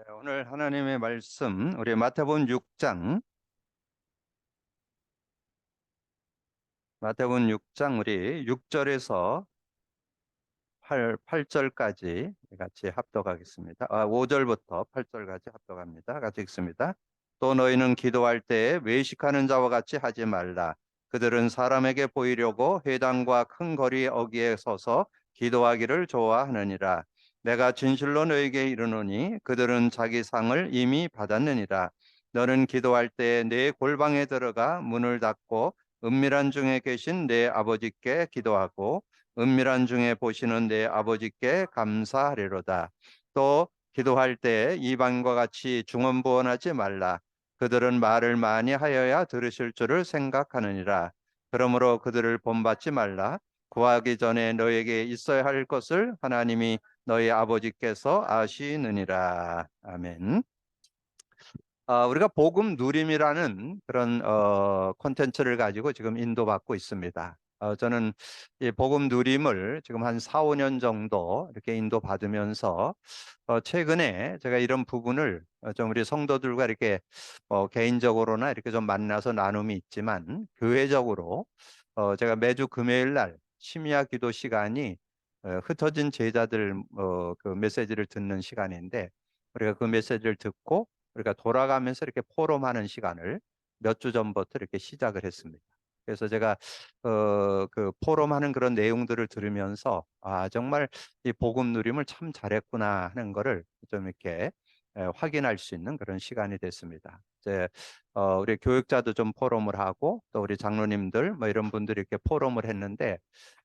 오늘 하나님의 말씀 우리 마태복음 6장 우리 6절에서 8절까지 같이 합독하겠습니다. 5절부터 8절까지 합독합니다. 같이 읽습니다. 또 너희는 기도할 때 외식하는 자와 같이 하지 말라. 그들은 사람에게 보이려고 회당과 큰 거리 어귀에 서서 기도하기를 좋아하느니라. 내가 진실로 너희에게 이르노니 그들은 자기 상을 이미 받았느니라. 너는 기도할 때 내 골방에 들어가 문을 닫고 은밀한 중에 계신 내 아버지께 기도하고 은밀한 중에 보시는 내 아버지께 감사하리로다. 또 기도할 때 이방과 같이 중언부언하지 말라. 그들은 말을 많이 하여야 들으실 줄을 생각하느니라. 그러므로 그들을 본받지 말라. 구하기 전에 너에게 있어야 할 것을 하나님이 너희 아버지께서 아시느니라. 아멘. 우리가 복음 누림이라는 그런 콘텐츠를 가지고 지금 인도받고 있습니다. 저는 이 복음 누림을 지금 한 4, 5년 정도 이렇게 인도받으면서 최근에 제가 이런 부분을 좀 우리 성도들과 이렇게 개인적으로나 이렇게 좀 만나서 나눔이 있지만 교회적으로 제가 매주 금요일 날 심야 기도 시간이 흩어진 제자들 그 메시지를 듣는 시간인데 우리가 그 메시지를 듣고 우리가 돌아가면서 이렇게 포럼하는 시간을 몇 주 전부터 이렇게 시작을 했습니다. 그래서 제가 그 포럼하는 그런 내용들을 들으면서 정말 이 복음 누림을 참 잘했구나 하는 거를 좀 이렇게 확인할 수 있는 그런 시간이 됐습니다. 이제 우리 교육자도 좀 포럼을 하고 또 우리 장로님들 뭐 이런 분들이 이렇게 포럼을 했는데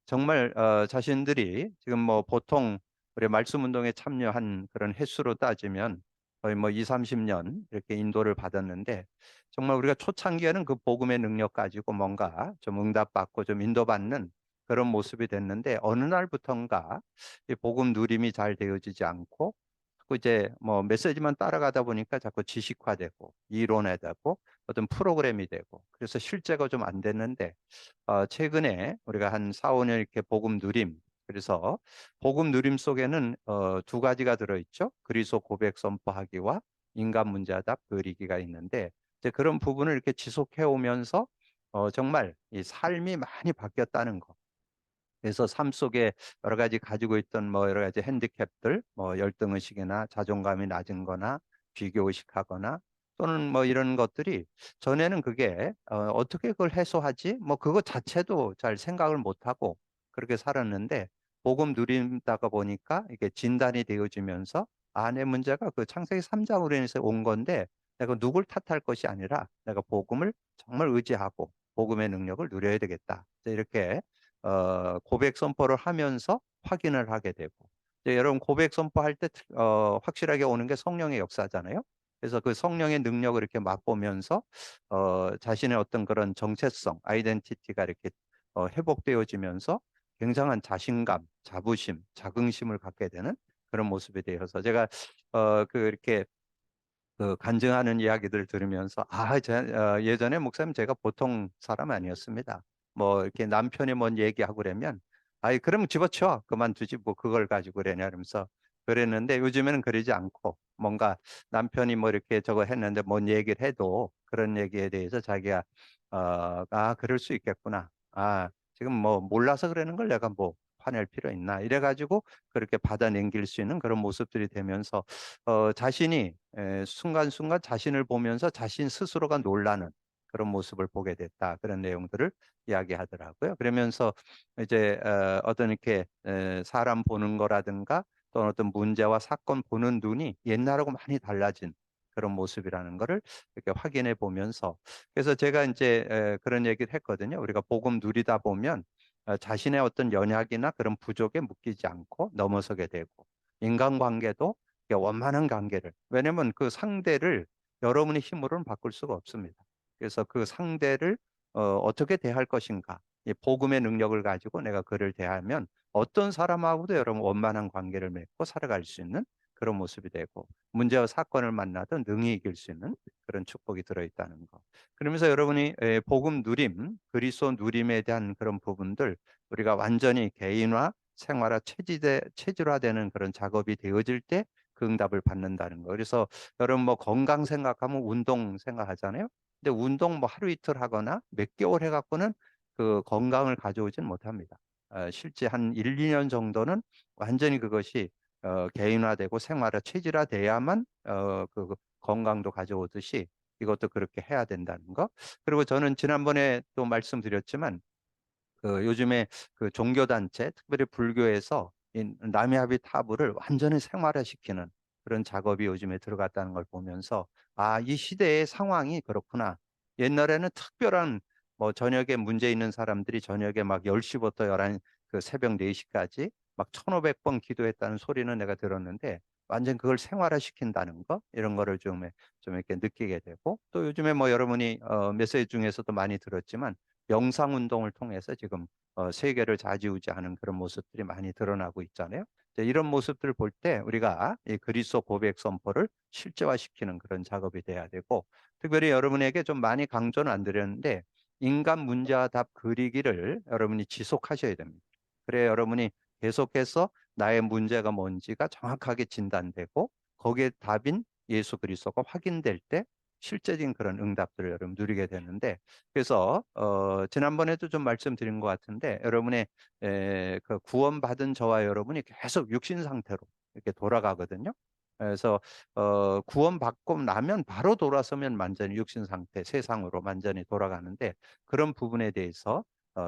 정말 자신들이 지금 뭐 보통 우리 말씀 운동에 참여한 그런 횟수로 따지면 거의 뭐 2, 30년 이렇게 인도를 받았는데 정말 우리가 초창기에는 그 복음의 능력 가지고 뭔가 좀 응답받고 좀 인도받는 그런 모습이 됐는데 어느 날부턴가 이 복음 누림이 잘 되어지지 않고 자꾸 이제 뭐 메시지만 따라가다 보니까 자꾸 지식화되고 이론화되고 어떤 프로그램이 되고 그래서 실제가 좀 안 됐는데 최근에 우리가 한 4, 5년 이렇게 복음 누림 그래서 복음 누림 속에는 두 가지가 들어있죠. 그리스도 고백 선포하기와 인간 문제답 그리기가 있는데 이제 그런 부분을 이렇게 지속해 오면서 정말 이 삶이 많이 바뀌었다는 거. 그래서 삶 속에 여러 가지 가지고 있던 뭐 여러 가지 핸디캡들, 뭐 열등의식이나 자존감이 낮은 거나 비교의식하거나 또는 뭐 이런 것들이 전에는 그게 어떻게 그걸 해소하지? 뭐 그거 자체도 잘 생각을 못 하고 그렇게 살았는데 복음 누린다가 보니까 이게 진단이 되어지면서 내 문제가 그 창세기 3장으로 인해서 온 건데 내가 누굴 탓할 것이 아니라 내가 복음을 정말 의지하고 복음의 능력을 누려야 되겠다. 이렇게 고백 선포를 하면서 확인을 하게 되고 이제 여러분 고백 선포할 때 확실하게 오는 게 성령의 역사잖아요. 그래서 그 성령의 능력을 이렇게 맛보면서 자신의 어떤 그런 정체성, 아이덴티티가 이렇게 회복되어지면서 굉장한 자신감, 자부심, 자긍심을 갖게 되는 그런 모습이 되어서 제가 그 이렇게 그 간증하는 이야기들 들으면서 예전에 목사님 제가 보통 사람 아니었습니다. 뭐 이렇게 남편이 뭔 얘기하고 그러면 그럼 집어치워 그만두지 뭐 그걸 가지고 그러냐 이러면서 그랬는데 요즘에는 그러지 않고 뭔가 남편이 뭐 이렇게 저거 했는데 뭔 얘기를 해도 그런 얘기에 대해서 자기가 그럴 수 있겠구나. 지금 뭐 몰라서 그러는 걸 내가 뭐 화낼 필요 있나 이래가지고 그렇게 받아넘길 수 있는 그런 모습들이 되면서 자신이 순간순간 자신을 보면서 자신 스스로가 놀라는 그런 모습을 보게 됐다. 그런 내용들을 이야기하더라고요. 그러면서 이제 어떤 이렇게 사람 보는 거라든가 또는 어떤 문제와 사건 보는 눈이 옛날하고 많이 달라진 그런 모습이라는 거를 이렇게 확인해 보면서 그래서 제가 이제 그런 얘기를 했거든요. 우리가 복음 누리다 보면 자신의 어떤 연약이나 그런 부족에 묶이지 않고 넘어서게 되고 인간관계도 원만한 관계를 왜냐하면 그 상대를 여러분의 힘으로는 바꿀 수가 없습니다. 그래서 그 상대를 어떻게 대할 것인가 이 복음의 능력을 가지고 내가 그를 대하면 어떤 사람하고도 여러분 원만한 관계를 맺고 살아갈 수 있는 그런 모습이 되고 문제와 사건을 만나도 능히 이길 수 있는 그런 축복이 들어있다는 거. 그러면서 여러분이 복음 누림, 그리스도 누림에 대한 그런 부분들 우리가 완전히 개인화, 생활화, 체질화되는 그런 작업이 되어질 때 그 응답을 받는다는 거. 그래서 여러분 뭐 건강 생각하면 운동 생각하잖아요. 근데 운동 뭐 하루 이틀 하거나 몇 개월 해 갖고는 그 건강을 가져오진 못합니다. 실제 한 1-2년 정도는 완전히 그것이 개인화되고 생활화 체질화돼야만 그 건강도 가져오듯이 이것도 그렇게 해야 된다는 거. 그리고 저는 지난번에 또 말씀드렸지만 그 요즘에 그 종교단체, 특별히 불교에서 이 나미아비 타부를 완전히 생활화시키는 그런 작업이 요즘에 들어갔다는 걸 보면서 아, 이 시대의 상황이 그렇구나. 옛날에는 특별한 뭐 저녁에 문제 있는 사람들이 저녁에 막 10시부터 11, 그 새벽 4시까지 막 1500번 기도했다는 소리는 내가 들었는데 완전 그걸 생활화시킨다는 거 이런 거를 좀 이렇게 느끼게 되고 또 요즘에 뭐 여러분이 메시지 중에서도 많이 들었지만 명상 운동을 통해서 지금 세계를 좌지우지하는 그런 모습들이 많이 드러나고 있잖아요. 이런 모습들을 볼 때 우리가 이 그리스도 고백 선포를 실제화시키는 그런 작업이 돼야 되고 특별히 여러분에게 좀 많이 강조는 안 드렸는데 인간 문제와 답 그리기를 여러분이 지속하셔야 됩니다. 그래 여러분이 계속해서 나의 문제가 뭔지가 정확하게 진단되고 거기에 답인 예수 그리스도가 확인될 때 실제적인 그런 응답들을 여러분 누리게 되는데 그래서 지난번에도 좀 말씀드린 것 같은데 여러분의 그 구원받은 저와 여러분이 계속 육신 상태로 이렇게 돌아가거든요. 그래서 구원받고 나면 바로 돌아서면 완전히 육신 상태, 세상으로 완전히 돌아가는데 그런 부분에 대해서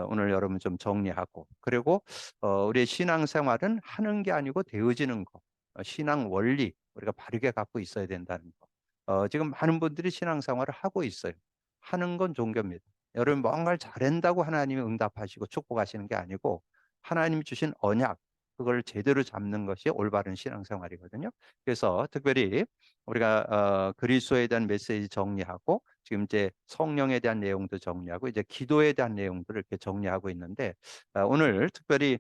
오늘 여러분 좀 정리하고 그리고 우리의 신앙생활은 하는 게 아니고 되어지는 거, 신앙 원리 우리가 바르게 갖고 있어야 된다는 거. 지금 많은 분들이 신앙생활을 하고 있어요. 하는 건 종교입니다. 여러분 뭔가를 잘한다고 하나님이 응답하시고 축복하시는 게 아니고 하나님이 주신 언약 그걸 제대로 잡는 것이 올바른 신앙생활이거든요. 그래서 특별히 우리가 그리스도에 대한 메시지 정리하고 지금 이제 성령에 대한 내용도 정리하고 이제 기도에 대한 내용들을 이렇게 정리하고 있는데 오늘 특별히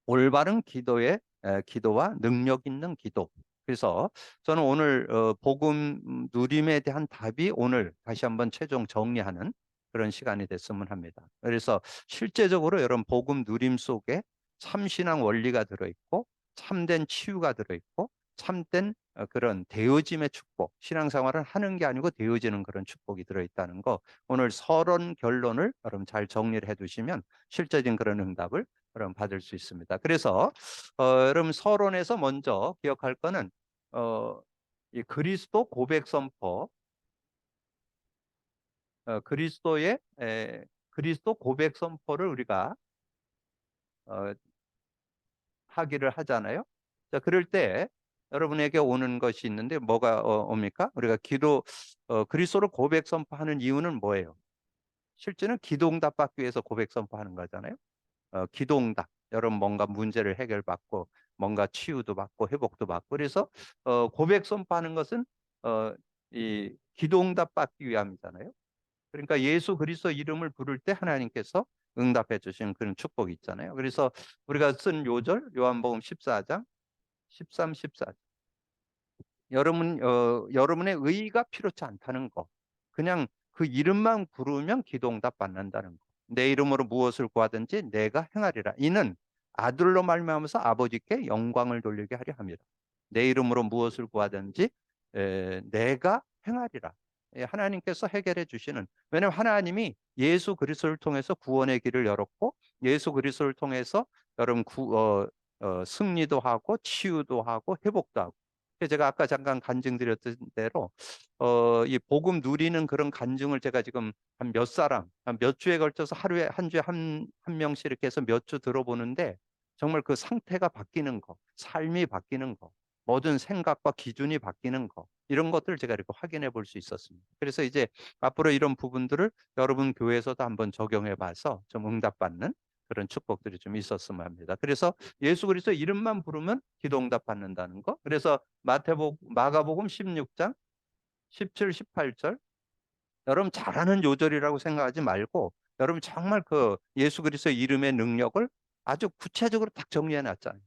올바른 기도의 기도와 능력 있는 기도. 그래서 저는 오늘 복음 누림에 대한 답이 오늘 다시 한번 최종 정리하는 그런 시간이 됐으면 합니다. 그래서 실제적으로 여러분 복음 누림 속에 참신앙 원리가 들어있고 참된 치유가 들어있고 참된 그런 되어짐의 축복, 신앙생활은 하는 게 아니고 되어지는 그런 축복이 들어있다는 거 오늘 서론 결론을 여러분 잘 정리를 해두시면 실제적인 그런 응답을 여러분 받을 수 있습니다. 그래서 여러분 서론에서 먼저 기억할 거는 어, 이 그리스도 고백 선포, 그리스도의 그리스도 고백 선포를 우리가 어, 하기를 하잖아요. 자, 그럴 때 여러분에게 오는 것이 있는데 뭐가 옵니까? 우리가 그리스도를 고백 선포하는 이유는 뭐예요? 실제는 기도응답 받기 위해서 고백 선포하는 거잖아요. 기도응답. 여러분 뭔가 문제를 해결받고 뭔가 치유도 받고 회복도 받고 그래서 고백 선포하는 것은 어, 이 기도응답 받기 위함이잖아요. 그러니까 예수 그리스도 이름을 부를 때 하나님께서 응답해 주시는 그런 축복이 있잖아요. 그래서 우리가 쓴 요절 요한복음 14장 13, 14. 여러분의 의의가 필요치 않다는 거. 그냥 그 이름만 부르면 기도응답 받는다는 거. 내 이름으로 무엇을 구하든지 내가 행하리라. 이는 아들로 말미암아서 아버지께 영광을 돌리게 하려 합니다. 내 이름으로 무엇을 구하든지 내가 행하리라. 하나님께서 해결해 주시는. 왜냐하면 하나님이 예수 그리스도를 통해서 구원의 길을 열었고 예수 그리스도를 통해서 여러분 승리도 하고 치유도 하고 회복도 하고 제가 아까 잠깐 간증드렸던 대로 이 복음 누리는 그런 간증을 제가 지금 한 몇 사람, 한 몇 주에 걸쳐서 하루에 한 주에 한 명씩 이렇게 해서 몇 주 들어보는데 정말 그 상태가 바뀌는 거, 삶이 바뀌는 거, 모든 생각과 기준이 바뀌는 거 이런 것들을 제가 이렇게 확인해 볼 수 있었습니다. 그래서 이제 앞으로 이런 부분들을 여러분 교회에서도 한번 적용해 봐서 좀 응답받는 그런 축복들이 좀 있었으면 합니다. 그래서 예수 그리스도 이름만 부르면 기도 응답 받는다는 거. 그래서 마가복음 16장 17, 18절 여러분 잘하는 요절이라고 생각하지 말고 여러분 정말 그 예수 그리스도 이름의 능력을 아주 구체적으로 딱 정리해 놨잖아요.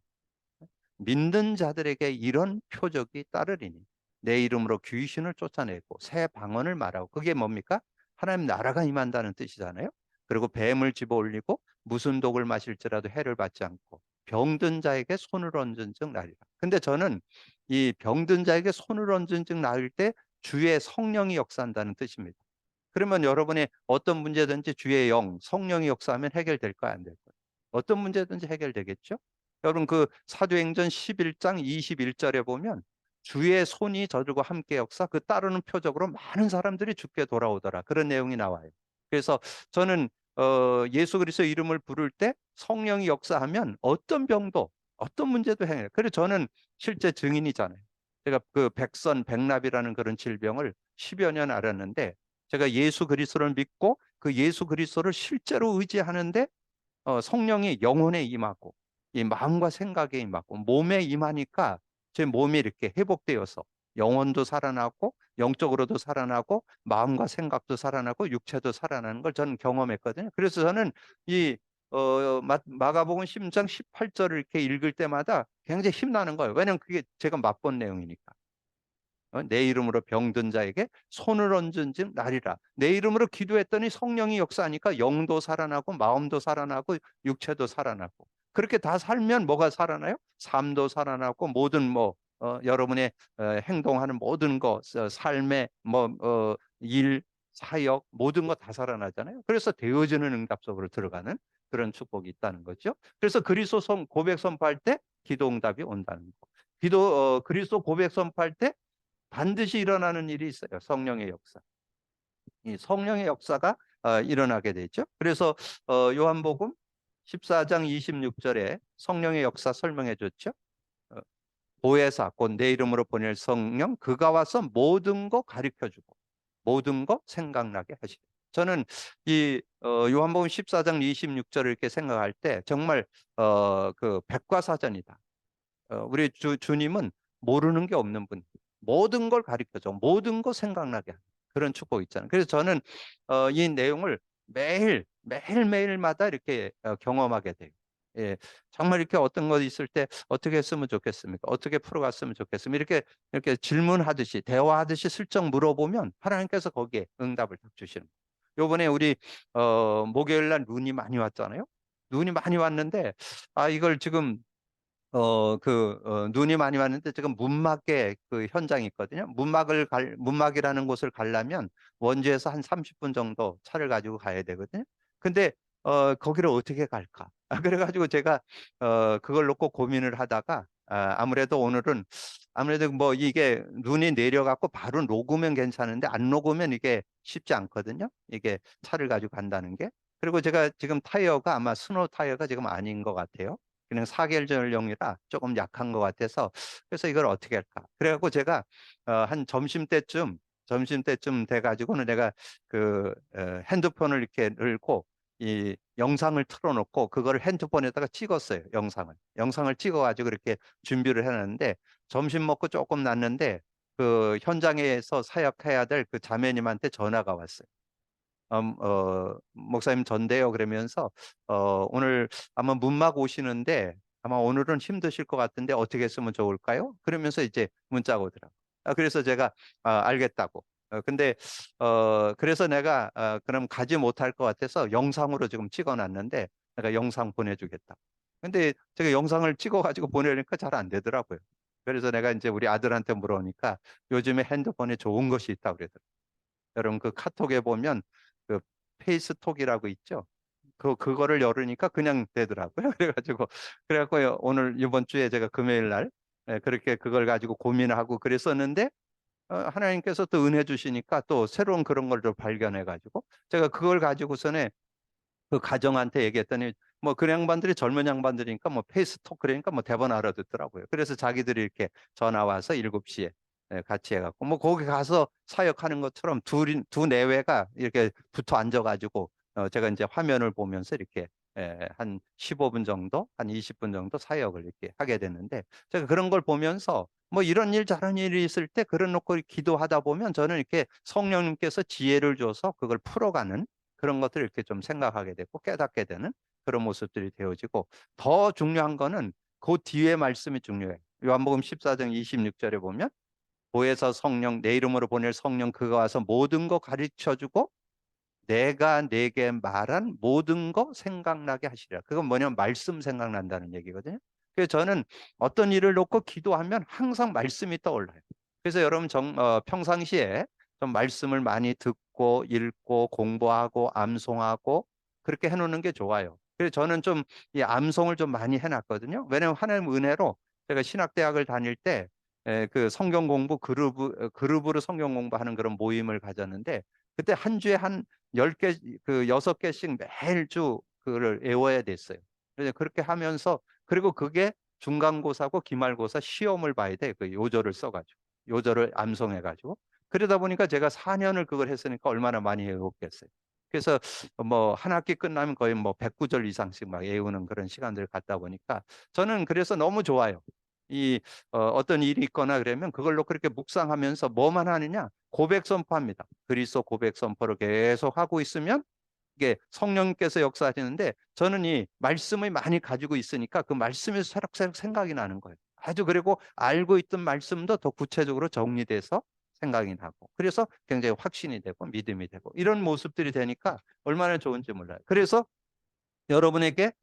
믿는 자들에게 이런 표적이 따르리니 내 이름으로 귀신을 쫓아내고 새 방언을 말하고 그게 뭡니까? 하나님 나라가 임한다는 뜻이잖아요. 그리고 뱀을 집어 올리고 무슨 독을 마실지라도 해를 받지 않고 병든 자에게 손을 얹은 즉 나리라. 근데 저는 이 병든 자에게 손을 얹은 즉 나을 때 주의 성령이 역사한다는 뜻입니다. 그러면 여러분의 어떤 문제든지 주의 영, 성령이 역사하면 해결될까요? 안 될까요? 어떤 문제든지 해결되겠죠? 여러분 그 사도행전 11장 21절에 보면 주의 손이 저들과 함께 역사 그 따르는 표적으로 많은 사람들이 죽게 돌아오더라. 그런 내용이 나와요. 그래서 저는 예수 그리스도 이름을 부를 때 성령이 역사하면 어떤 병도 어떤 문제도 해결해요. 그래서 저는 실제 증인이잖아요. 제가 그 백선 백납이라는 그런 질병을 10여 년 앓았는데 제가 예수 그리스도를 믿고 그 예수 그리스도를 실제로 의지하는데 성령이 영혼에 임하고 이 마음과 생각에 임하고 몸에 임하니까 제 몸이 이렇게 회복되어서 영혼도 살아나고 영적으로도 살아나고 마음과 생각도 살아나고 육체도 살아나는 걸 저는 경험했거든요. 그래서 저는 이 마가복음 10장 18절을 이렇게 읽을 때마다 굉장히 힘나는 거예요. 왜냐하면 그게 제가 맛본 내용이니까. 내 이름으로 병든 자에게 손을 얹은 즉 나리라. 내 이름으로 기도했더니 성령이 역사하니까 영도 살아나고 마음도 살아나고 육체도 살아나고 그렇게 다 살면 뭐가 살아나요? 삶도 살아나고 모든 여러분의 행동하는 모든 것, 삶의 일, 사역 모든 거 다 살아나잖아요. 그래서 되어지는 응답 속으로 들어가는 그런 축복이 있다는 거죠. 그래서 그리스도 고백 선포할 때 기도 응답이 온다는 거. 그리스도 고백 선포할 때 반드시 일어나는 일이 있어요. 성령의 역사. 이 성령의 역사가 일어나게 되죠. 그래서 요한복음 14장 26절에 성령의 역사 설명해 줬죠. 어, 보혜사 곧 내 이름으로 보낼 성령 그가 와서 모든 거 가르쳐 주고 모든 거 생각나게 하시고 저는 이 요한복음 14장 26절을 이렇게 생각할 때 정말 그 백과사전이다. 우리 주님은 모르는 게 없는 분. 모든 걸 가르쳐줘. 모든 거 생각나게 하는 그런 축복 있잖아요. 그래서 저는 이 내용을 매일매일마다 이렇게 경험하게 돼요. 예, 정말 이렇게 어떤 거 있을 때 어떻게 했으면 좋겠습니까? 어떻게 풀어갔으면 좋겠습니까? 이렇게 질문하듯이 대화하듯이 슬쩍 물어보면 하나님께서 거기에 응답을 딱 주시는 거예요. 요번에 우리 목요일 날 눈이 많이 왔잖아요. 눈이 많이 왔는데 이걸 지금 눈이 많이 왔는데 지금 문막에 그 현장이 있거든요. 문막이라는 곳을 가려면 원주에서 한 30분 정도 차를 가지고 가야 되거든요. 근데 거기를 어떻게 갈까? 그래가지고 제가 그걸 놓고 고민을 하다가 아무래도 오늘은 아무래도 뭐 이게 눈이 내려갖고 바로 녹으면 괜찮은데 안 녹으면 이게 쉽지 않거든요. 이게 차를 가지고 간다는 게. 그리고 제가 지금 타이어가 아마 스노우 타이어가 지금 아닌 것 같아요. 그냥 사계절용이라 조금 약한 것 같아서 그래서 이걸 어떻게 할까? 그래갖고 제가 한 점심때쯤 돼가지고는 내가 핸드폰을 이렇게 들고 이 영상을 틀어놓고 그거를 핸드폰에다가 찍었어요. 영상을 찍어가지고 이렇게 준비를 해놨는데 점심 먹고 조금 났는데 그 현장에서 사역해야 될 그 자매님한테 전화가 왔어요. 목사님 전데요 그러면서 오늘 아마 문막 오시는데 아마 오늘은 힘드실 것 같은데 어떻게 했으면 좋을까요? 그러면서 이제 문자가 오더라고. 그래서 제가 알겠다고. 근데 그래서 내가 그럼 가지 못할 것 같아서 영상으로 지금 찍어놨는데 내가 영상 보내주겠다. 근데 제가 영상을 찍어가지고 보내려니까 잘 안 되더라고요. 그래서 내가 이제 우리 아들한테 물어보니까 요즘에 핸드폰에 좋은 것이 있다고 그러더라고요. 여러분 그 카톡에 보면 그 페이스톡이라고 있죠. 그거를 열으니까 그냥 되더라고요. 그래가지고 오늘 이번 주에 제가 금요일 날 그렇게 그걸 가지고 고민하고 그랬었는데 하나님께서 또 은혜 주시니까 또 새로운 그런 걸 좀 발견해 가지고 제가 그걸 가지고서는 그 가정한테 얘기했더니 뭐 그 양반들이 젊은 양반들이니까 뭐 페이스톡 그러니까 뭐 대번 알아듣더라고요. 그래서 자기들이 이렇게 전화 와서 7시에 같이 해갖고 뭐 거기 가서 사역하는 것처럼 두 내외가 이렇게 붙어 앉아가지고 제가 이제 화면을 보면서 이렇게 한 15분 정도, 한 20분 정도 사역을 이렇게 하게 됐는데 제가 그런 걸 보면서 뭐 이런 일 저런 일이 있을 때 그런 놓고 기도하다 보면 저는 이렇게 성령님께서 지혜를 줘서 그걸 풀어가는 그런 것들을 이렇게 좀 생각하게 되고 깨닫게 되는 그런 모습들이 되어지고 더 중요한 거는 그 뒤에 말씀이 중요해요. 요한복음 14장 26절에 보면 보혜사 성령 내 이름으로 보낼 성령 그가 와서 모든 거 가르쳐 주고 내가 내게 말한 모든 거 생각나게 하시리라. 그건 뭐냐면 말씀 생각난다는 얘기거든요. 그래서 저는 어떤 일을 놓고 기도하면 항상 말씀이 떠올라요. 그래서 여러분 평상시에 좀 말씀을 많이 듣고 읽고 공부하고 암송하고 그렇게 해놓는 게 좋아요. 그래서 저는 좀 이 암송을 좀 많이 해놨거든요. 왜냐하면 하나님 은혜로 제가 신학대학을 다닐 때 그 성경 공부 그룹으로 성경 공부하는 그런 모임을 가졌는데 그때 한 주에 한 10개, 그 6개씩 매일 주 그를 외워야 됐어요. 그래서 그렇게 하면서 그리고 그게 중간고사고 기말고사 시험을 봐야 돼. 그 요절을 써가지고 요절을 암송해가지고 그러다 보니까 제가 4년을 그걸 했으니까 얼마나 많이 외웠겠어요. 그래서 뭐 한 학기 끝나면 거의 뭐 100구절 이상씩 막 외우는 그런 시간들을 갖다 보니까 저는 그래서 너무 좋아요. 이 어떤 일이 있거나 그러면 그걸로 그렇게 묵상하면서 뭐만 하느냐 고백 선포합니다. 그리스도 고백 선포를 계속 하고 있으면 이게 성령께서 역사하시는데 저는 이 말씀을 많이 가지고 있으니까 그 말씀에서 새록새록 생각이 나는 거예요. 아주 그리고 알고 있던 말씀도 더 구체적으로 정리돼서 생각이 나고 그래서 굉장히 확신이 되고 믿음이 되고 이런 모습들이 되니까 얼마나 좋은지 몰라요. 그래서 여러분에게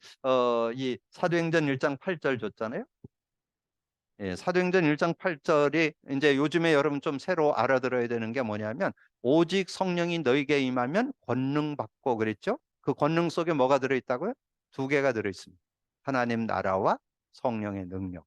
이 사도행전 1장 8절 줬잖아요. 예, 사도행전 1장 8절이 이제 요즘에 여러분 좀 새로 알아들어야 되는 게 뭐냐면 오직 성령이 너에게 임하면 권능 받고 그랬죠? 그 권능 속에 뭐가 들어있다고요? 두 개가 들어있습니다. 하나님 나라와 성령의 능력.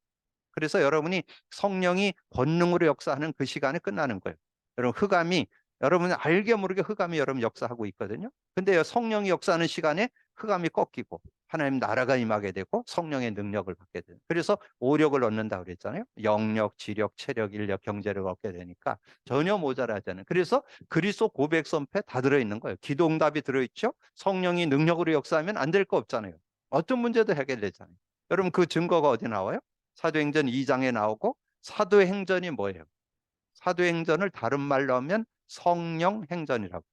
그래서 여러분이 성령이 권능으로 역사하는 그 시간에 끝나는 거예요. 여러분 흑암이 여러분 알게 모르게 흑암이 여러분 역사하고 있거든요. 근데 성령이 역사하는 시간에 흑암이 꺾이고 하나님 나라가 임하게 되고 성령의 능력을 받게 돼요. 그래서 오력을 얻는다 그랬잖아요. 영력, 지력, 체력, 인력, 경제를 얻게 되니까 전혀 모자라지 않은. 그래서 그리스도 고백 선포에 다 들어있는 거예요. 기도응답이 들어있죠. 성령이 능력으로 역사하면 안 될 거 없잖아요. 어떤 문제도 해결되잖아요. 여러분 그 증거가 어디 나와요? 사도행전 2장에 나오고 사도행전이 뭐예요? 사도행전을 다른 말로 하면 성령행전이라고.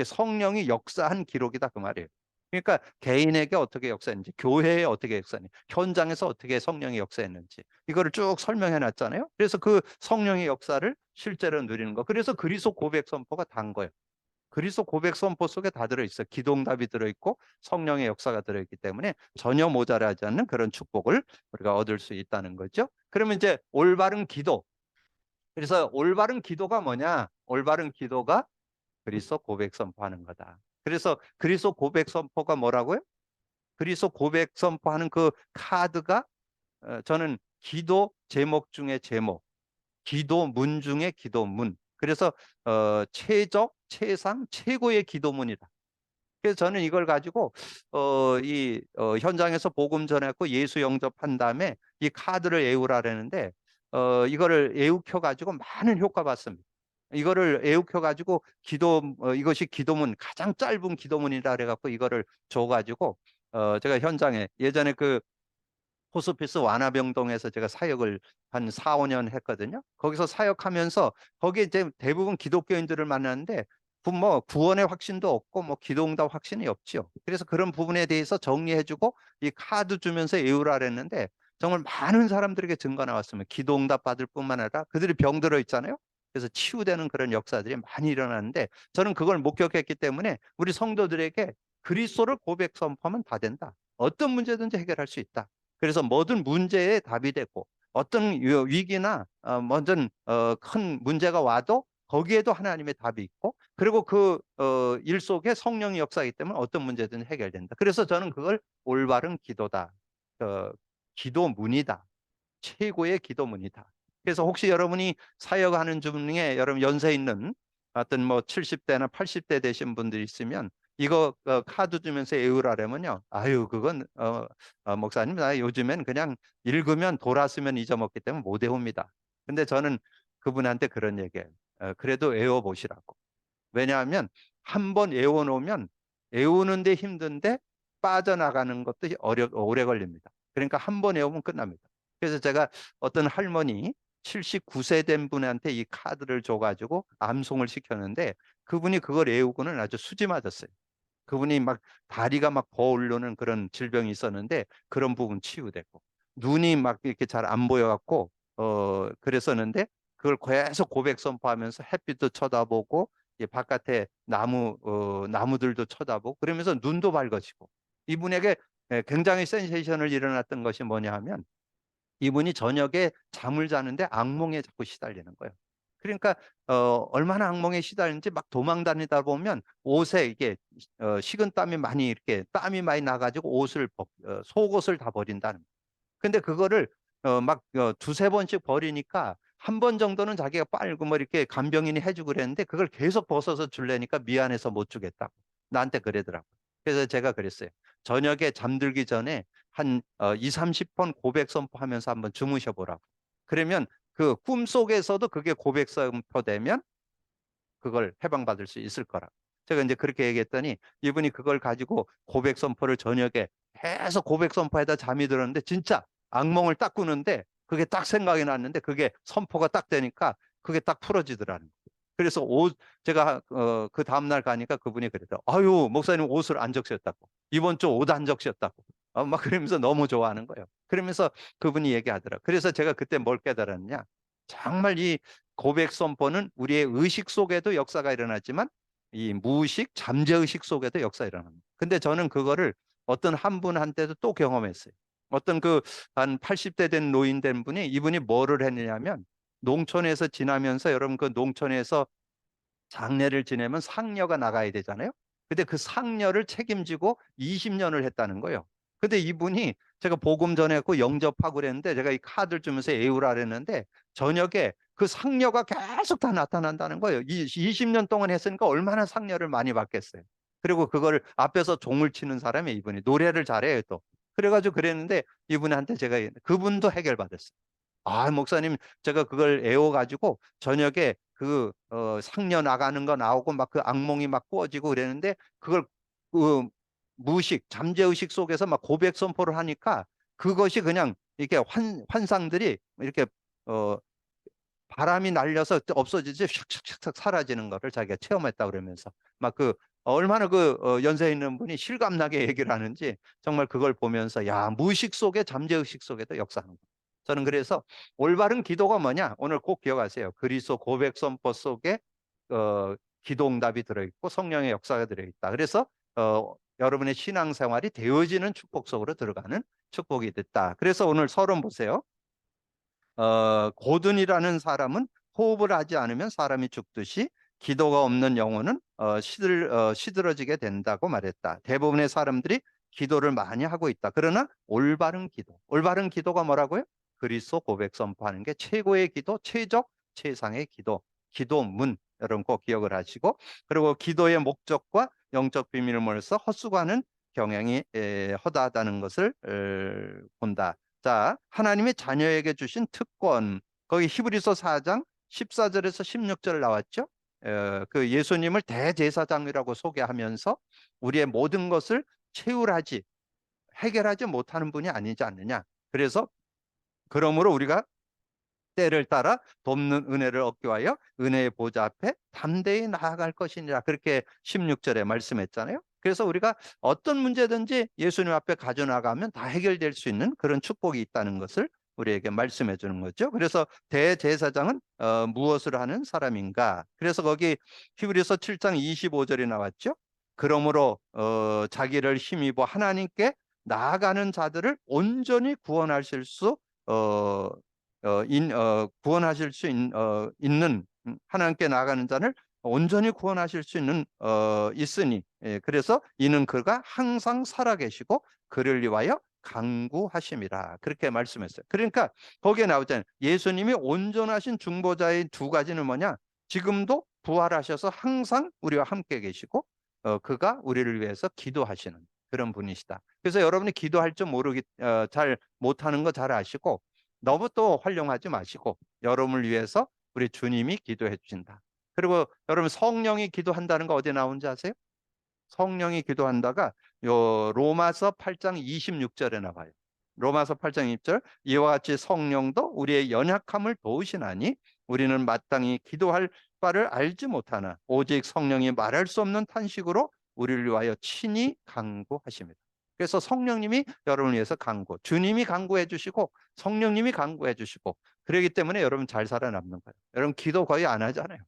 성령이 역사한 기록이다 그 말이에요. 그러니까 개인에게 어떻게 역사했는지, 교회에 어떻게 역사했는지, 현장에서 어떻게 성령이 역사했는지 이거를 쭉 설명해 놨잖아요. 그래서 그 성령의 역사를 실제로 누리는 거. 그래서 그리스도 고백 선포가 단 거예요. 그리스도 고백 선포 속에 다 들어있어요. 기도응답이 들어있고 성령의 역사가 들어있기 때문에 전혀 모자라지 않는 그런 축복을 우리가 얻을 수 있다는 거죠. 그러면 이제 올바른 기도. 그래서 올바른 기도가 뭐냐? 올바른 기도가 그리스도 고백 선포하는 거다. 그래서 그리스도 고백 선포가 뭐라고요? 그리스도 고백 선포하는 그 카드가 저는 기도 제목 중에 제목, 기도문 중에 기도문. 그래서 최적, 최상, 최고의 기도문이다. 그래서 저는 이걸 가지고 현장에서 복음 전했고 예수 영접한 다음에 이 카드를 애우라라는데 이거를 애욱혀 가지고 많은 효과 봤습니다. 이거를 애욱혀 가지고 이것이 기도문 가장 짧은 기도문이라 그래 갖고 이거를 줘 가지고 제가 현장에 예전에 그 호스피스 완화병동에서 제가 사역을 한 4, 5년 했거든요. 거기서 사역하면서 거기에 이제 대부분 기독교인들을 만났는데 뭐 구원의 확신도 없고 뭐 기도응답 확신이 없죠. 그래서 그런 부분에 대해서 정리해주고 이 카드 주면서 애우라 그랬는데 정말 많은 사람들에게 증거 나왔습니다. 기도응답 받을 뿐만 아니라 그들이 병들어 있잖아요. 그래서 치유되는 그런 역사들이 많이 일어나는데 저는 그걸 목격했기 때문에 우리 성도들에게 그리스도를 고백 선포하면 다 된다. 어떤 문제든지 해결할 수 있다. 그래서 모든 문제에 답이 되고 어떤 위기나 모든 큰 문제가 와도 거기에도 하나님의 답이 있고 그리고 그 일 속에 성령의 역사이기 때문에 어떤 문제든 해결된다. 그래서 저는 그걸 올바른 기도다. 기도문이다. 최고의 기도문이다. 그래서 혹시 여러분이 사역하는 중에 여러분 연세 있는 어떤 뭐 70대나 80대 되신 분들이 있으면 이거 카드 주면서 외우라면요. 아유 그건 목사님 나 요즘엔 그냥 읽으면 돌았으면 잊어먹기 때문에 못 외웁니다. 근데 저는 그분한테 그런 얘기예요. 그래도 외워보시라고. 왜냐하면 한 번 외워놓으면 외우는데 힘든데 빠져나가는 것도 오래 걸립니다. 그러니까 한 번 외우면 끝납니다. 그래서 제가 어떤 할머니 79세 된 분한테 이 카드를 줘가지고 암송을 시켰는데 그분이 그걸 외우고는 아주 수지 맞았어요. 그분이 막 다리가 막 버오르는 그런 질병이 있었는데 그런 부분 치유되고 눈이 막 이렇게 잘 안 보여갖고 그랬었는데 그걸 계속 고백 선포하면서 햇빛도 쳐다보고 바깥에 나무들도 쳐다보고 그러면서 눈도 밝아지고 이분에게 굉장히 센세이션을 일어났던 것이 뭐냐 하면 이분이 저녁에 잠을 자는데 악몽에 자꾸 시달리는 거예요. 그러니까 얼마나 악몽에 시달리는지 막 도망 다니다 보면 옷에 이게 식은 땀이 많이 이렇게 땀이 많이 나가지고 속옷을 다 버린다는. 근데 그거를 막 두세 번씩 버리니까 한 번 정도는 자기가 빨고 뭐 이렇게 간병인이 해주고 그랬는데 그걸 계속 벗어서 줄래니까 미안해서 못 주겠다고 나한테 그러더라고. 그래서 제가 그랬어요. 저녁에 잠들기 전에 한 2, 30번 고백 선포하면서 한번 주무셔 보라고. 그러면 그 꿈속에서도 그게 고백 선포되면 그걸 해방받을 수 있을 거라고. 제가 이제 그렇게 얘기했더니 이분이 그걸 가지고 고백 선포를 저녁에 해서 고백 선포에다 잠이 들었는데 진짜 악몽을 딱 꾸는데 그게 딱 생각이 났는데 그게 선포가 딱 되니까 그게 딱 풀어지더라는 거예요. 그래서 제가 그 다음날 가니까 그분이 그랬다. 아유, 목사님 옷을 안 적셨다고. 이번 주 옷 안 적셨다고. 막 그러면서 너무 좋아하는 거예요. 그러면서 그분이 얘기하더라. 그래서 제가 그때 뭘 깨달았냐. 정말 이 고백 선포는 우리의 의식 속에도 역사가 일어나지만 이 무의식, 잠재의식 속에도 역사가 일어납니다. 근데 저는 그거를 어떤 한 분한테도 또 경험했어요. 어떤 그 한 80대 된 노인 된 분이 이분이 뭐를 했느냐면 농촌에서 지나면서 여러분 그 농촌에서 장례를 지내면 상녀가 나가야 되잖아요. 근데 그 상녀를 책임지고 20년을 했다는 거예요. 근데 이분이 제가 복음 전했고 영접하고 그랬는데 제가 이 카드를 주면서 애우라 그랬는데 저녁에 그 상녀가 계속 다 나타난다는 거예요. 20년 동안 했으니까 얼마나 상녀를 많이 받겠어요. 그리고 그걸 앞에서 종을 치는 사람이 이분이 노래를 잘해요 또. 그래가지고 그랬는데 이분한테 제가 그분도 해결받았어요. 아, 목사님, 제가 그걸 애워가지고 저녁에 그 상녀 나가는 거 나오고 막 그 악몽이 막 꾸어지고 그랬는데 그걸 그 무의식, 잠재의식 속에서 막 고백 선포를 하니까 그것이 그냥 이렇게 환상들이 이렇게 어 바람이 날려서 없어지지 샥샥샥 사라지는 거를 자기가 체험했다 그러면서 막 그 얼마나 그 연세 있는 분이 실감나게 얘기를 하는지 정말 그걸 보면서 야, 무의식 속에 잠재의식 속에도 역사하는 거. 저는 그래서 올바른 기도가 뭐냐? 오늘 꼭 기억하세요. 그리스도 고백 선포 속에 어, 기도응답이 들어있고 성령의 역사가 들어있다. 그래서 여러분의 신앙생활이 되어지는 축복 속으로 들어가는 축복이 됐다. 그래서 오늘 서론 보세요. 고든이라는 사람은 호흡을 하지 않으면 사람이 죽듯이 기도가 없는 영혼은 시들어지게 된다고 말했다. 대부분의 사람들이 기도를 많이 하고 있다. 그러나 올바른 기도. 올바른 기도가 뭐라고요? 그리스도 고백 선포하는 게 최고의 기도, 최적, 최상의 기도. 기도문. 여러분 꼭 기억을 하시고 그리고 기도의 목적과 영적 비밀을 몰라서 헛수고하는 경향이 허다하다는 것을 본다. 자, 하나님의 자녀에게 주신 특권. 거기 히브리서 4장 14절에서 16절 나왔죠? 그 예수님을 대제사장이라고 소개하면서 우리의 모든 것을 채울하지, 해결하지 못하는 분이 아니지 않느냐. 그래서 그러므로 우리가 때를 따라 돕는 은혜를 얻기 위하여 은혜의 보좌 앞에 담대히 나아갈 것이니라. 그렇게 16절에 말씀했잖아요. 그래서 우리가 어떤 문제든지 예수님 앞에 가져나가면 다 해결될 수 있는 그런 축복이 있다는 것을 우리에게 말씀해 주는 거죠. 그래서 대제사장은 무엇을 하는 사람인가? 그래서 거기 히브리서 7장 25절이 나왔죠. 그러므로 자기를 힘입어 하나님께 나아가는 자들을 온전히 구원하실 수 어, 구원하실 수 있는 하나님께 나아가는 자를 온전히 구원하실 수 있는 있으니 그래서 이는 그가 항상 살아계시고 그를 위하여 간구하심이라 그렇게 말씀했어요. 그러니까 거기에 나오잖아요. 예수님이 온전하신 중보자의 두 가지는 뭐냐? 지금도 부활하셔서 항상 우리와 함께 계시고 그가 우리를 위해서 기도하시는 그런 분이시다. 그래서 여러분이 기도할 줄 잘 못하는 거 잘 아시고 너무 또 활용하지 마시고 여러분을 위해서 우리 주님이 기도해 주신다. 그리고 여러분 성령이 기도한다는 거 어디에 나오는지 아세요? 성령이 기도한다가 요 로마서 8장 26절에 나와요. 로마서 8장 20절 이와 같이 성령도 우리의 연약함을 도우시나니 우리는 마땅히 기도할 바를 알지 못하나 오직 성령이 말할 수 없는 탄식으로 우리를 위하여 친히 간구하십니다. 그래서 성령님이 여러분을 위해서 간구, 주님이 간구해 주시고 성령님이 간구해 주시고 그러기 때문에 여러분 잘 살아남는 거예요. 여러분 기도 거의 안 하잖아요.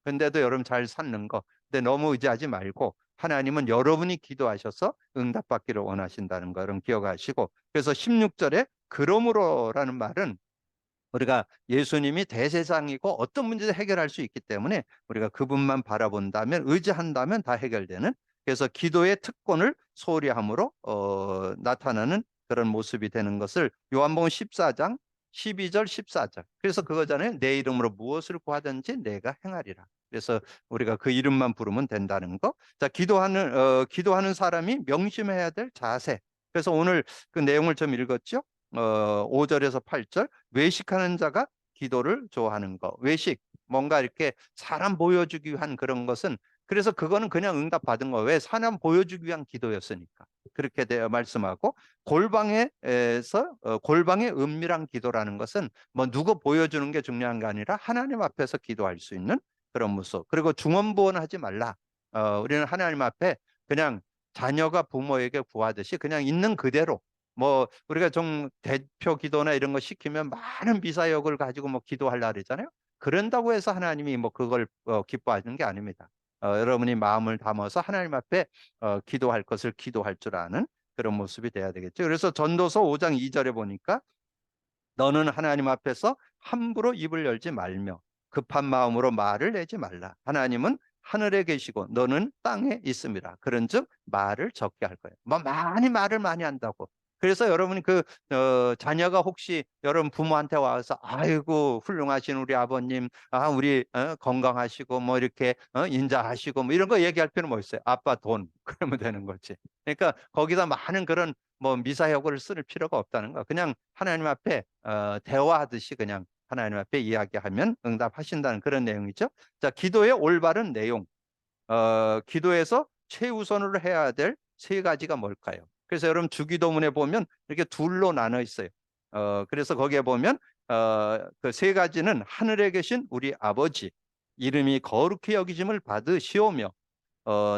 근데도 여러분 잘 사는 거. 근데 너무 의지하지 말고 하나님은 여러분이 기도하셔서 응답받기를 원하신다는 거 여러분 기억하시고 그래서 16절에 그러므로라는 말은 우리가 예수님이 대제사장이고 어떤 문제도 해결할 수 있기 때문에 우리가 그분만 바라본다면, 의지한다면 다 해결되는, 그래서 기도의 특권을 소홀히 함으로 나타나는 그런 모습이 되는 것을 요한복음 14장 12절 14절, 그래서 그거잖아요. 내 이름으로 무엇을 구하든지 내가 행하리라. 그래서 우리가 그 이름만 부르면 된다는 거. 자, 기도하는 사람이 명심해야 될 자세. 그래서 오늘 그 내용을 좀 읽었죠. 5절에서 8절, 외식하는 자가 기도를 좋아하는 거. 외식, 뭔가 이렇게 사람 보여주기 위한 그런 것은, 그래서 그거는 그냥 응답 받은 거. 왜? 사람 보여주기 위한 기도였으니까. 그렇게 되어 말씀하고, 골방의 은밀한 기도라는 것은 뭐 누구 보여주는 게 중요한 게 아니라 하나님 앞에서 기도할 수 있는 그런 모습. 그리고 중언부언하지 말라. 우리는 하나님 앞에 그냥 자녀가 부모에게 구하듯이 그냥 있는 그대로, 뭐 우리가 좀 대표 기도나 이런 거 시키면 많은 미사역을 가지고 뭐 기도하려 그러잖아요. 그런다고 해서 하나님이 뭐 그걸 기뻐하는 게 아닙니다. 여러분이 마음을 담아서 하나님 앞에 기도할 것을 기도할 줄 아는 그런 모습이 돼야 되겠죠. 그래서 전도서 5장 2절에 보니까 너는 하나님 앞에서 함부로 입을 열지 말며 급한 마음으로 말을 내지 말라. 하나님은 하늘에 계시고 너는 땅에 있습니다. 그런즉 말을 적게 할 거예요. 뭐 말을 많이 한다고. 그래서 여러분이 자녀가 혹시 여러분 부모한테 와서 아이고 훌륭하신 우리 아버님, 우리 건강하시고 뭐 이렇게 인자하시고 뭐 이런 거 얘기할 필요는 뭐 있어요. 아빠 돈 그러면 되는 거지. 그러니까 거기다 많은 그런 뭐 미사여구를 쓸 필요가 없다는 거. 그냥 하나님 앞에 대화하듯이 그냥 하나님 앞에 이야기하면 응답하신다는 그런 내용이죠. 자, 기도의 올바른 내용. 기도에서 최우선으로 해야 될 세 가지가 뭘까요? 그래서 여러분 주기도문에 보면 이렇게 둘로 나눠 있어요. 그래서 거기에 보면 그 세 가지는 하늘에 계신 우리 아버지, 이름이 거룩히 여기심을 받으시오며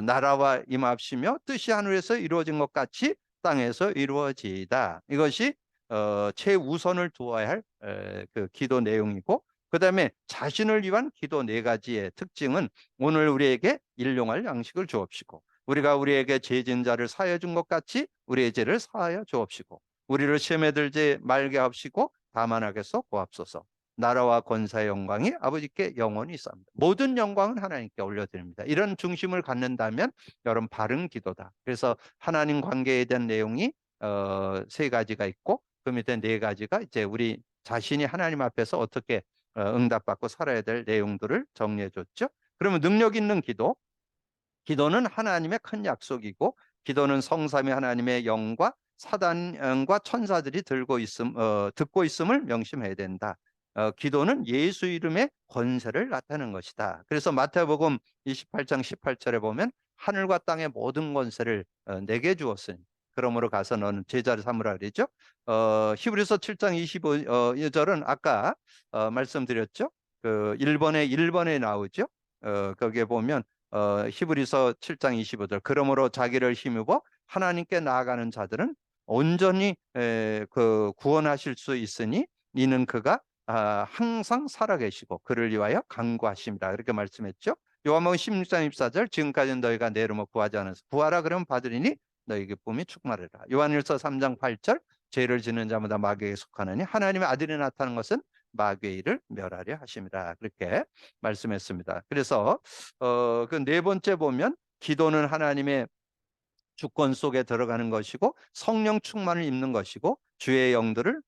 나라와 임합시며 뜻이 하늘에서 이루어진 것 같이 땅에서 이루어지이다. 이것이 최우선을 두어야 할 그 기도 내용이고, 그다음에 자신을 위한 기도 네 가지의 특징은 오늘 우리에게 일용할 양식을 주옵시고 우리가 우리에게 죄진 자를 사하여 준 것 같이 우리의 죄를 사하여 주옵시고 우리를 시험에 들지 말게 하옵시고 다만 하게서 구합소서. 나라와 권사의 영광이 아버지께 영원히 있습니다. 모든 영광은 하나님께 올려드립니다. 이런 중심을 갖는다면 여러분 바른 기도다. 그래서 하나님 관계에 대한 내용이 세 가지가 있고 그 밑에 네 가지가 이제 우리 자신이 하나님 앞에서 어떻게 응답받고 살아야 될 내용들을 정리해 줬죠. 그러면 능력 있는 기도, 기도는 하나님의 큰 약속이고 기도는 성삼위 하나님의 영과 사단과 천사들이 듣고 있음을 명심해야 된다. 기도는 예수 이름의 권세를 나타내는 것이다. 그래서 마태복음 28장 18절에 보면 하늘과 땅의 모든 권세를 내게 주었으니 그러므로 가서 너는 제자를 삼으라 그러죠. 히브리서 7장 25절은 아까 말씀드렸죠. 그 1번에 나오죠. 거기에 보면 히브리서 7장 25절, 그러므로 자기를 힘입어 하나님께 나아가는 자들은 온전히 그 구원하실 수 있으니 이는 그가 항상 살아계시고 그를 위하여 간구하십니다. 이렇게 말씀했죠. 요한복음 16장 24절, 지금까지는 너희가 내 이름으로 구하지 않아서 구하라 그러면 받으리니 너희 기쁨이 충만하리라. 요한일서 3장 8절, 죄를 짓는 자마다 마귀에게 속하느니 하나님의 아들이 나타난 것은 마귀의 일을 멸하려 하심이라. 그렇게 말씀했습니다. 그래서 그 네 번째 보면 기도는 하나님의 주권 속에 들어가는 것이고 성령 충만을 입는 것이고 주의 영들을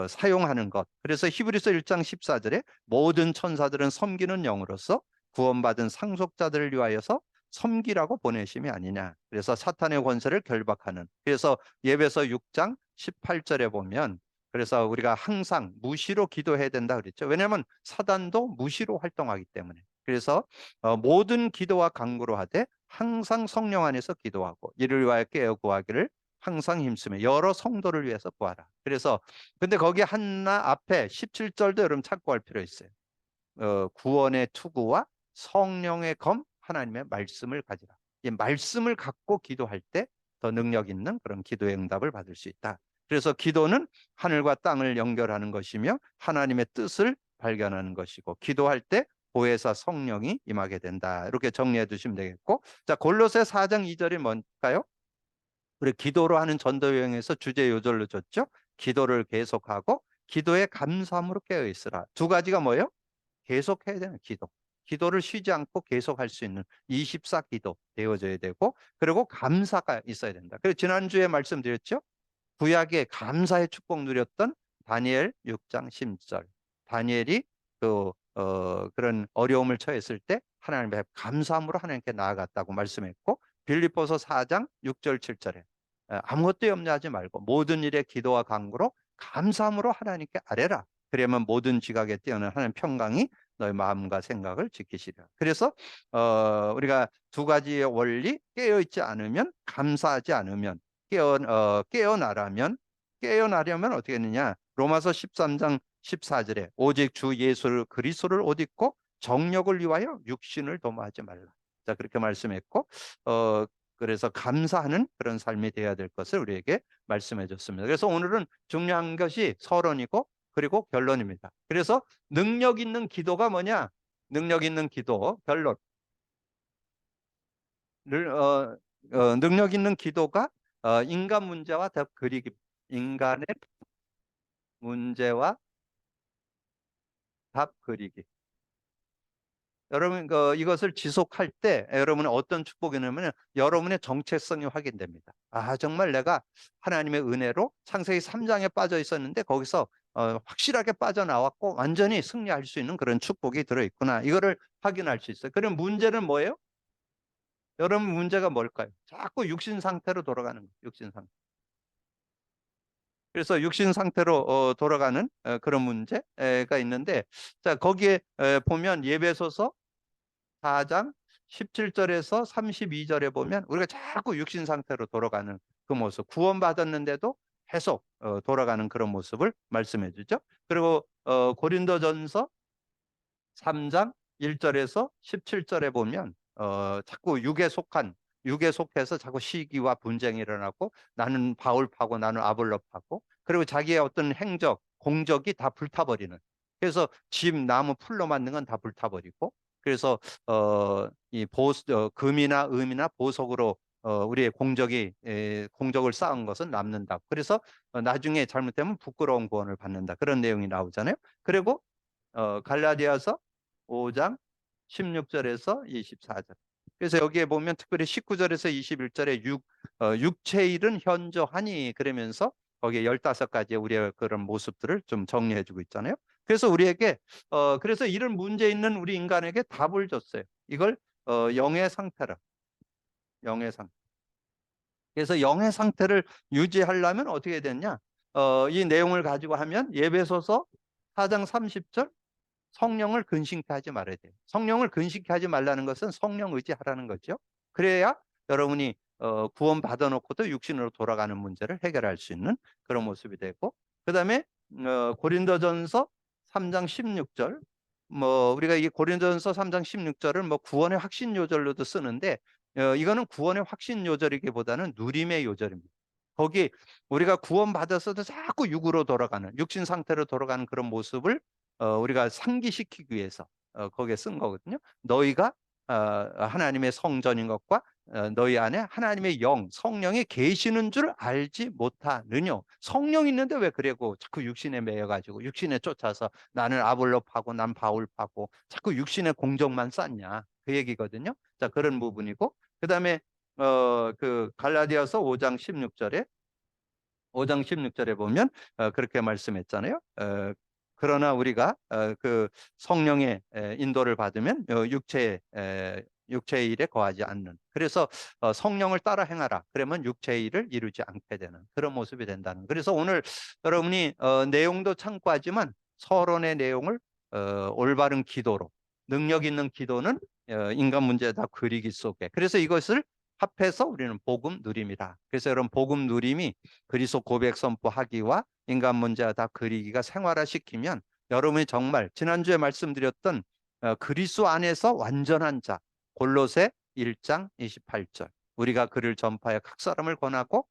사용하는 것. 그래서 히브리서 1장 14절에 모든 천사들은 섬기는 영으로서 구원받은 상속자들을 위하여서 섬기라고 보내심이 아니냐. 그래서 사탄의 권세를 결박하는. 그래서 예배서 6장 18절에 보면 그래서 우리가 항상 무시로 기도해야 된다 그랬죠. 왜냐하면 사단도 무시로 활동하기 때문에. 그래서 모든 기도와 간구로 하되 항상 성령 안에서 기도하고 이를 위하여 깨어 구하기를 항상 힘쓰며 여러 성도를 위해서 구하라. 그래서 근데 거기 하나 앞에 17절도 여러분 참고할 필요 있어요. 구원의 투구와 성령의 검 하나님의 말씀을 가지라. 이 말씀을 갖고 기도할 때 더 능력 있는 그런 기도의 응답을 받을 수 있다. 그래서 기도는 하늘과 땅을 연결하는 것이며 하나님의 뜻을 발견하는 것이고 기도할 때 보혜사 성령이 임하게 된다. 이렇게 정리해 두시면 되겠고, 자 골로새 4장 2절이 뭔가요? 우리 기도로 하는 전도 여행에서 주제 요절로 줬죠. 기도를 계속하고 기도에 감사함으로 깨어 있으라. 두 가지가 뭐예요? 계속해야 되는 기도. 기도를 쉬지 않고 계속할 수 있는 24 기도 되어져야 되고, 그리고 감사가 있어야 된다. 그래서 지난주에 말씀드렸죠. 구약에 감사의 축복 누렸던 다니엘 6장 10절. 다니엘이 그런 어려움을 처했을 때 하나님의 감사함으로 하나님께 나아갔다고 말씀했고, 빌립보서 4장 6절 7절에 아무것도 염려하지 말고 모든 일에 기도와 간구로 감사함으로 하나님께 아뢰라. 그러면 모든 지각에 뛰어난 하나님 평강이 너의 마음과 생각을 지키시리라. 그래서 우리가 두 가지의 원리, 깨어있지 않으면, 감사하지 않으면, 깨어나려면 어떻게 했느냐? 로마서 13장 14절에 오직 주 예수를 그리스도를 옷 입고 정력을 위하여 육신을 도모하지 말라. 자, 그렇게 말씀했고, 그래서 감사하는 그런 삶이 되어야 될 것을 우리에게 말씀해 줬습니다. 그래서 오늘은 중요한 것이 서론이고, 그리고 결론입니다. 그래서 능력 있는 기도가 뭐냐? 능력 있는 기도 결론. 능력 있는 기도가 인간 문제와 답 그리기, 인간의 문제와 답 그리기. 여러분 이것을 지속할 때 여러분은 어떤 축복이 있냐면 여러분의 정체성이 확인됩니다. 아, 정말 내가 하나님의 은혜로 창세기 3장에 빠져 있었는데 거기서 확실하게 빠져나왔고 완전히 승리할 수 있는 그런 축복이 들어있구나. 이거를 확인할 수 있어요. 그럼 문제는 뭐예요? 여러분 문제가 뭘까요? 자꾸 육신 상태로 돌아가는 거예요. 육신 상태. 그래서 육신 상태로 돌아가는 그런 문제가 있는데, 자, 거기에 보면 예배소서 4장 17절에서 32절에 보면 우리가 자꾸 육신 상태로 돌아가는 그 모습, 구원받았는데도 계속 돌아가는 그런 모습을 말씀해 주죠. 그리고 고린도전서 3장 1절에서 17절에 보면 자꾸 육에 속해서 자꾸 시기와 분쟁이 일어나고, 나는 바울파고 나는 아볼로파고, 그리고 자기의 어떤 행적, 공적이 다 불타버리는. 그래서 집, 나무, 풀로 만든 건 다 불타버리고, 그래서 금이나 음이나 보석으로 우리의 공적을 쌓은 것은 남는다. 그래서 나중에 잘못되면 부끄러운 구원을 받는다. 그런 내용이 나오잖아요. 그리고 갈라디아서 5장 16절에서 24절. 그래서 여기에 보면 특별히 19절에서 21절에 육체의 일은 현저하니 그러면서 거기에 15가지의 우리의 그런 모습들을 좀 정리해 주고 있잖아요. 그래서 우리에게 그래서 이런 문제 있는 우리 인간에게 답을 줬어요. 이걸 영의 상태라. 영의 상태. 그래서 영의 상태를 유지하려면 어떻게 됐냐? 이 내용을 가지고 하면 예배소서 4장 30절 성령을 근심케 하지 말아야 돼요. 성령을 근심케 하지 말라는 것은 성령 의지하라는 거죠. 그래야 여러분이 구원 받아놓고도 육신으로 돌아가는 문제를 해결할 수 있는 그런 모습이 되고, 그 다음에 고린도전서 3장 16절, 우리가 이 고린도전서 3장 16절을 구원의 확신 요절로도 쓰는데, 이거는 구원의 확신 요절이기보다는 누림의 요절입니다. 거기 우리가 구원받았어도 자꾸 육으로 돌아가는, 육신 상태로 돌아가는 그런 모습을 우리가 상기시키기 위해서 거기에 쓴 거거든요. 너희가 하나님의 성전인 것과 너희 안에 하나님의 영, 성령이 계시는 줄 알지 못하느뇨. 성령 있는데 왜 그래고 자꾸 육신에 매여가지고 육신에 쫓아서 나는 아볼로 파고 난 바울 파고 자꾸 육신의 공적만 쌓냐, 그 얘기거든요. 자, 그런 부분이고, 그 다음에 그 갈라디아서 5장 16절에 보면 그렇게 말씀했잖아요. 그러나 우리가 그 성령의 인도를 받으면 육체의 일에 거하지 않는. 그래서 성령을 따라 행하라. 그러면 육체의 일을 이루지 않게 되는 그런 모습이 된다는. 그래서 오늘 여러분이 내용도 참고하지만 서론의 내용을 올바른 기도로, 능력 있는 기도는 인간 문제다 그리기 속에. 그래서 이것을 합해서 우리는 복음 누림이다. 그래서 여러분 복음 누림이 그리스도 고백 선포하기와 인간 문제와 다 그리기가 생활화시키면 여러분이 정말 지난주에 말씀드렸던 그리스도 안에서 완전한 자, 골로새 1장 28절, 우리가 그를 전파해 각 사람을 권하고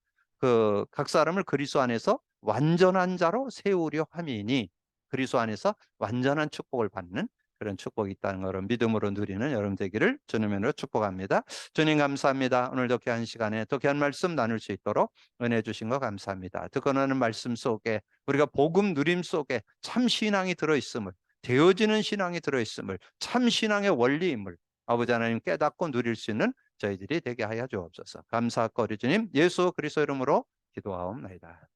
각 사람을 그리스도 안에서 완전한 자로 세우려 함이니, 그리스도 안에서 완전한 축복을 받는 그런 축복이 있다는 것을 믿음으로 누리는 여러분 되기를 주님으로 축복합니다. 주님 감사합니다. 오늘도 귀한 시간에 또 귀한 말씀 나눌 수 있도록 은혜 주신 거 감사합니다. 듣고 나는 말씀 속에 우리가 복음 누림 속에 참 신앙이 들어있음을, 되어지는 신앙이 들어있음을, 참 신앙의 원리임을 아버지 하나님 깨닫고 누릴 수 있는 저희들이 되게 하여 주옵소서. 감사하고 우리 주님 예수 그리스도 이름으로 기도하옵나이다.